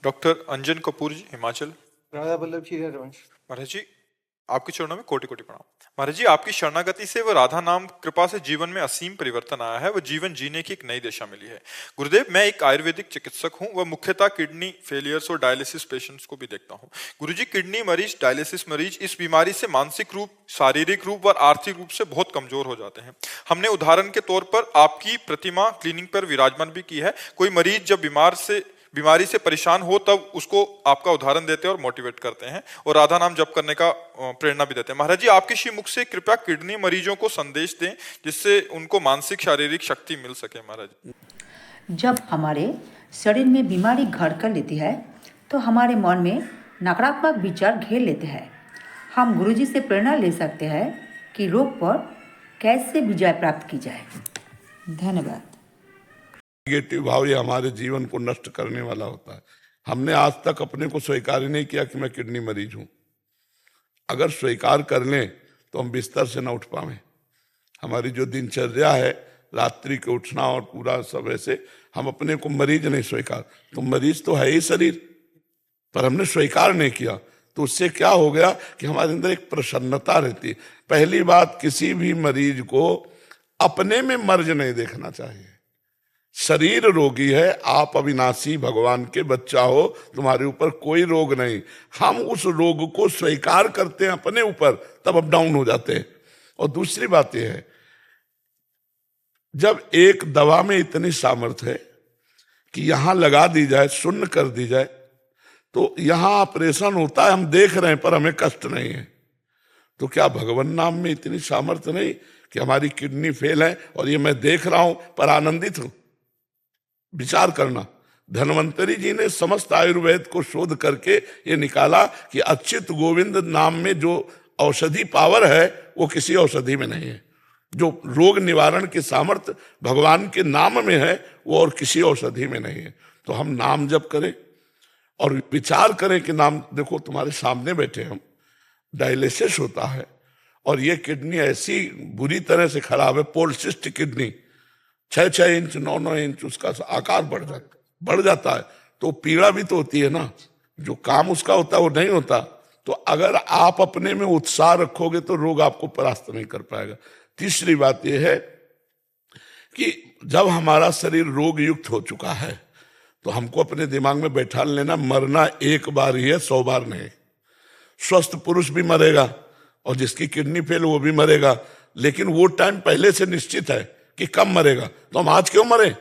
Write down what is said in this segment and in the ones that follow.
Doctor अंजन कपूर जी, हिमाचल। राधा वल्लभ श्री हरवंश। महाराज जी, आपके चरणों में कोटि कोटि प्रणाम। महाराज जी, आपकी शरणागति से व राधा नाम कृपा से जीवन में असीम परिवर्तन आया है व जीवन जीने की एक नई दिशा मिली है। गुरुदेव, मैं एक आयुर्वेदिक चिकित्सक हूं व मुख्यतः किडनी फेलियर्स और डायलिसिस पेशेंट्स को भी देखता हूं। गुरुजी, किडनी मरीज, डायलिसिस मरीज इस बीमारी से मानसिक रूप, शारीरिक रूप और आर्थिक रूप से बहुत कमजोर हो जाते हैं। हमने उदाहरण के तौर पर आपकी प्रतिमा क्लिनिक पर विराजमान भी की है। कोई मरीज जब बीमारी से परेशान हो तब उसको आपका उदाहरण देते हैं और मोटिवेट करते हैं और राधा नाम जप करने का प्रेरणा भी देते हैं। महाराज जी, आपके श्री मुख से कृपया किडनी मरीजों को संदेश दें जिससे उनको मानसिक शारीरिक शक्ति मिल सके। महाराज, जब हमारे शरीर में बीमारी घर कर लेती है तो हमारे मन में नकारात्मक विचार घेर लेते हैं। हम गुरुजी से प्रेरणा ले सकते हैं कि रोग पर कैसे विजय प्राप्त की जाए। धन्यवाद। नेगेटिव भाव ये हमारे जीवन को नष्ट करने वाला होता है। हमने आज तक अपने को स्वीकार ही नहीं किया कि मैं किडनी मरीज हूं। अगर स्वीकार कर लें तो हम बिस्तर से ना उठ पावे। हमारी जो दिनचर्या है, रात्रि के उठना और पूरा सब, ऐसे हम अपने को मरीज नहीं स्वीकार। तो मरीज तो है ही शरीर, पर हमने स्वीकार नहीं किया। तो उससे क्या हो गया कि हमारे अंदर एक प्रसन्नता रहती है। पहली बात, किसी भी मरीज को अपने में मर्ज नहीं देखना चाहिए। शरीर रोगी है, आप अविनाशी भगवान के बच्चा हो, तुम्हारे ऊपर कोई रोग नहीं। हम उस रोग को स्वीकार करते हैं अपने ऊपर, तब अप डाउन हो जाते हैं। और दूसरी बात यह है, जब एक दवा में इतनी सामर्थ्य है कि यहां लगा दी जाए, शून्य कर दी जाए, तो यहां ऑपरेशन होता है, हम देख रहे हैं पर हमें कष्ट नहीं है। तो क्या भगवान नाम में इतनी सामर्थ्य नहीं कि हमारी किडनी फेल है और ये मैं देख रहा हूं पर आनंदित हूं? विचार करना। धन्वंतरी जी ने समस्त आयुर्वेद को शोध करके ये निकाला कि अच्युत गोविंद नाम में जो औषधि पावर है वो किसी औषधि में नहीं है। जो रोग निवारण की सामर्थ्य भगवान के नाम में है वो और किसी औषधि में नहीं है। तो हम नाम जप करें और विचार करें कि नाम, देखो तुम्हारे सामने बैठे हम, डायलिसिस होता है और ये किडनी ऐसी बुरी तरह से खराब है, पोलिसिस्ट किडनी, 6-6 इंच 9-9 इंच उसका आकार बढ़ जाता है। तो पीड़ा भी तो होती है ना, जो काम उसका होता है वो नहीं होता। तो अगर आप अपने में उत्साह रखोगे तो रोग आपको परास्त नहीं कर पाएगा। तीसरी बात यह है कि जब हमारा शरीर रोग युक्त हो चुका है तो हमको अपने दिमाग में बैठा लेना, मरना एक बार ही है, 100 बार नहीं। स्वस्थ पुरुष भी मरेगा और जिसकी किडनी फेल वो भी मरेगा, लेकिन वो टाइम पहले से निश्चित है कि कब मरेगा। तो हम आज क्यों मरे,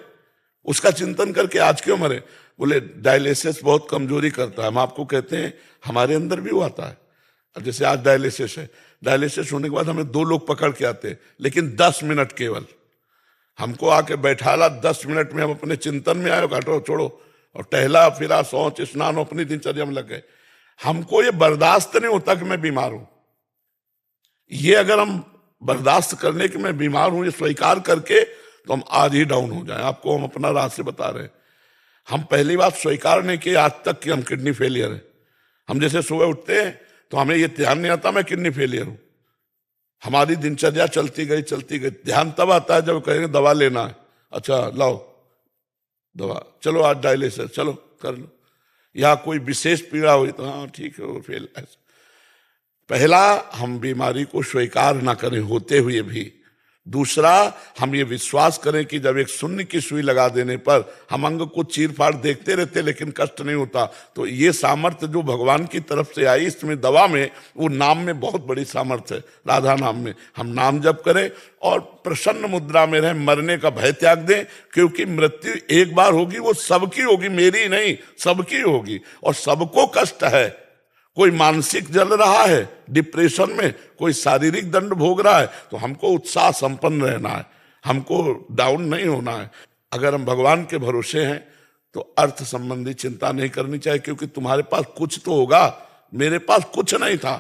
उसका चिंतन करके आज क्यों मरे। बोले डायलिसिस बहुत कमजोरी करता है। हम आपको कहते हैं हमारे अंदर भी वो आता है। अब जैसे आज डायलिसिस है, डायलिसिस होने के बाद हमें 2 लोग पकड़ के आते हैं, लेकिन 10 मिनट केवल हमको आके बैठाला। 10 मिनट में हम अपने चिंतन में आए, काटो छोड़ो, और टहला फिरा, शौच स्नान, अपनी दिनचर्या में लग गए। हमको ये बर्दाश्त नहीं होता कि मैं बीमार हूं। ये अगर हम बर्दाश्त करने कि मैं बीमार हूं, ये स्वीकार करके, तो हम आज ही डाउन हो जाएं। आपको हम अपना रहस्य बता रहे हैं। हम पहली बात स्वीकार नहीं किए आज तक कि हम किडनी फेलियर है। हम जैसे सुबह उठते हैं तो हमें ये ध्यान नहीं आता मैं किडनी फेलियर हूं। हमारी दिनचर्या चलती गई। ध्यान तब आता है जब कहेंगे दवा लेना है, अच्छा लाओ दवा, चलो आज डायलिसिस, चलो कर लो। या कोई विशेष पीड़ा हुई तो हाँ ठीक है वो फेल। ऐसा पहला, हम बीमारी को स्वीकार ना करें होते हुए भी। दूसरा, हम ये विश्वास करें कि जब एक शून्य की सुई लगा देने पर हम अंग को चीर फाड़ देखते रहते लेकिन कष्ट नहीं होता। तो ये सामर्थ्य जो भगवान की तरफ से आई इसमें, दवा में, वो नाम में बहुत बड़ी सामर्थ्य है। राधा नाम में हम नाम जप करें और प्रसन्न मुद्रा में रहें, मरने का भय त्याग दें, क्योंकि मृत्यु एक बार होगी, वो सबकी होगी, मेरी नहीं, सबकी होगी। और सबको कष्ट है। कोई मानसिक जल रहा है डिप्रेशन में, कोई शारीरिक दंड भोग रहा है, तो हमको उत्साह संपन्न रहना है, हमको डाउन नहीं होना है। अगर हम भगवान के भरोसे हैं तो अर्थ संबंधी चिंता नहीं करनी चाहिए, क्योंकि तुम्हारे पास कुछ तो होगा। मेरे पास कुछ नहीं था,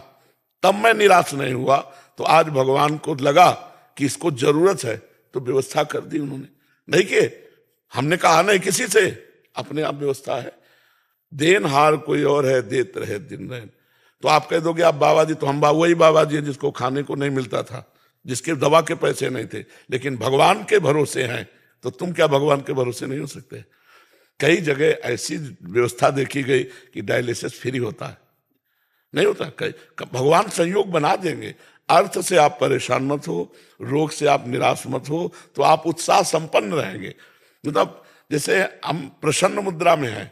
तब मैं निराश नहीं हुआ। तो आज भगवान को लगा कि इसको जरूरत है तो व्यवस्था कर दी उन्होंने। नहीं कि हमने कहा नहीं किसी से, अपने आप व्यवस्था है। देनहार कोई और है, देत रहे दिन रहे। तो आप कह दोगे आप बाबा जी, तो हम वही बाबा जी हैं जिसको खाने को नहीं मिलता था, जिसके दवा के पैसे नहीं थे, लेकिन भगवान के भरोसे हैं। तो तुम क्या भगवान के भरोसे नहीं हो सकते? कई जगह ऐसी व्यवस्था देखी गई कि डायलिसिस फ्री होता है, नहीं होता। भगवान संयोग बना देंगे। अर्थ से आप परेशान मत हो, रोग से आप निराश मत हो, तो आप उत्साह संपन्न रहेंगे। मतलब जैसे हम प्रसन्न मुद्रा में हैं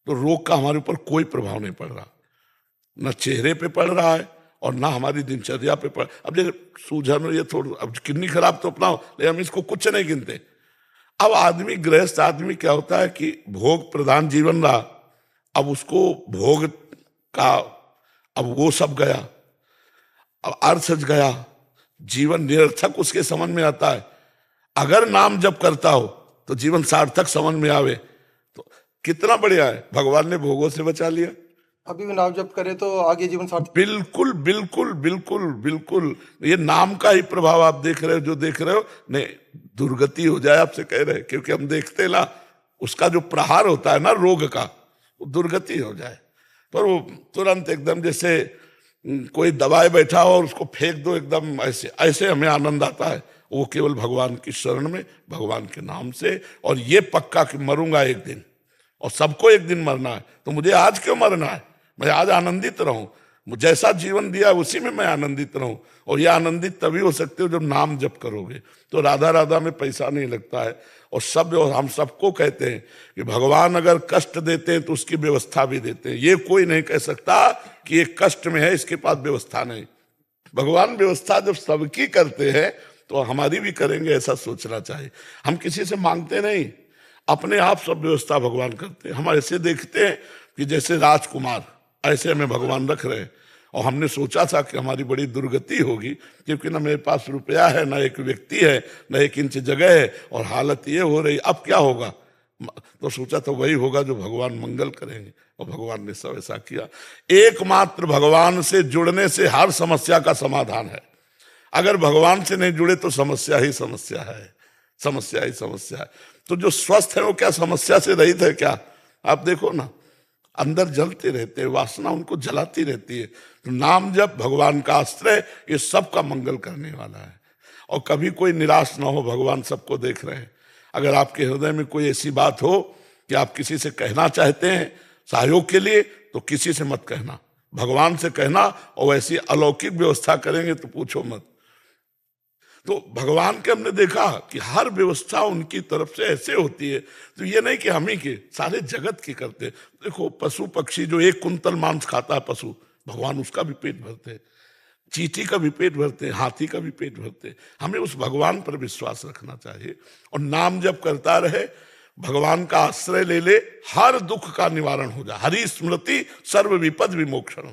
तो रोग का हमारे ऊपर कोई प्रभाव नहीं पड़ रहा, न चेहरे पे पड़ रहा है और ना हमारी दिनचर्या पे पड़। अब जैसे सूजन, ये थोड़ा अब किडनी खराब तो अपना, लेकिन हम इसको कुछ नहीं गिनते। अब आदमी, गृहस्थ आदमी क्या होता है कि भोग प्रधान जीवन रहा, अब उसको भोग का, अब वो सब गया, अब अर्थ गया, जीवन निरर्थक उसके समझ में आता है। अगर नाम जप करता हो तो जीवन सार्थक समझ में आवे तो कितना बढ़िया है। भगवान ने भोगों से बचा लिया। अभी भी नाम जप करे तो आगे जीवन सार्थक। बिल्कुल बिल्कुल बिल्कुल बिल्कुल, ये नाम का ही प्रभाव आप देख रहे हो, जो देख रहे हो। नहीं, दुर्गति हो जाए आपसे कह रहे, क्योंकि हम देखते ना, उसका जो प्रहार होता है ना रोग का, वो दुर्गति हो जाए। पर वो तुरंत एकदम जैसे कोई दबाए बैठा हो और उसको फेंक दो एकदम, ऐसे ऐसे हमें आनंद आता है। वो केवल भगवान की शरण में, भगवान के नाम से। और ये पक्का कि मरूंगा एक दिन, और सबको एक दिन मरना है, तो मुझे आज क्यों मरना है? मैं आज आनंदित रहूं, जैसा जीवन दिया उसी में मैं आनंदित रहूं। और ये आनंदित तभी हो सकते हो जब नाम जप करोगे। तो राधा राधा में पैसा नहीं लगता है। और सब, हम सबको कहते हैं कि भगवान अगर कष्ट देते हैं तो उसकी व्यवस्था भी देते हैं। ये कोई नहीं कह सकता कि ये कष्ट में है, इसके पास व्यवस्था नहीं। भगवान व्यवस्था जब सबकी करते हैं तो हमारी भी करेंगे, ऐसा सोचना चाहिए। हम किसी से मांगते नहीं, अपने आप सब व्यवस्था भगवान करते हैं। हम ऐसे देखते हैं कि जैसे राजकुमार, ऐसे हमें भगवान रख रहे हैं। और हमने सोचा था कि हमारी बड़ी दुर्गति होगी, क्योंकि ना मेरे पास रुपया है, ना एक व्यक्ति है, ना एक इंच जगह है, और हालत ये हो रही, अब क्या होगा? तो सोचा तो वही होगा जो भगवान मंगल करेंगे, और भगवान ने सब ऐसा किया। एकमात्र भगवान से जुड़ने से हर समस्या का समाधान है। अगर भगवान से नहीं जुड़े तो समस्या ही समस्या है, समस्या ही समस्या है। तो जो स्वस्थ है वो क्या समस्या से रहित है क्या? आप देखो ना, अंदर जलते रहते हैं, वासना उनको जलाती रहती है। तो नाम जप, भगवान का आश्रय, ये सबका मंगल करने वाला है। और कभी कोई निराश ना हो, भगवान सबको देख रहे हैं। अगर आपके हृदय में कोई ऐसी बात हो कि आप किसी से कहना चाहते हैं सहयोग के लिए, तो किसी से मत कहना, भगवान से कहना। और वैसी अलौकिक व्यवस्था करेंगे तो पूछो मत। तो भगवान के हमने देखा कि हर व्यवस्था उनकी तरफ से ऐसे होती है। तो ये नहीं कि हम ही के, सारे जगत की करते। देखो, पशु पक्षी जो एक कुंतल मांस खाता है पशु, भगवान उसका भी पेट भरते हैं, चींटी का भी पेट भरते हैं, हाथी का भी पेट भरते हैं। हमें उस भगवान पर विश्वास रखना चाहिए और नाम जप करता रहे, भगवान का आश्रय ले ले, हर दुख का निवारण हो जाए। हरि स्मृति सर्व विपद विमोक्षण।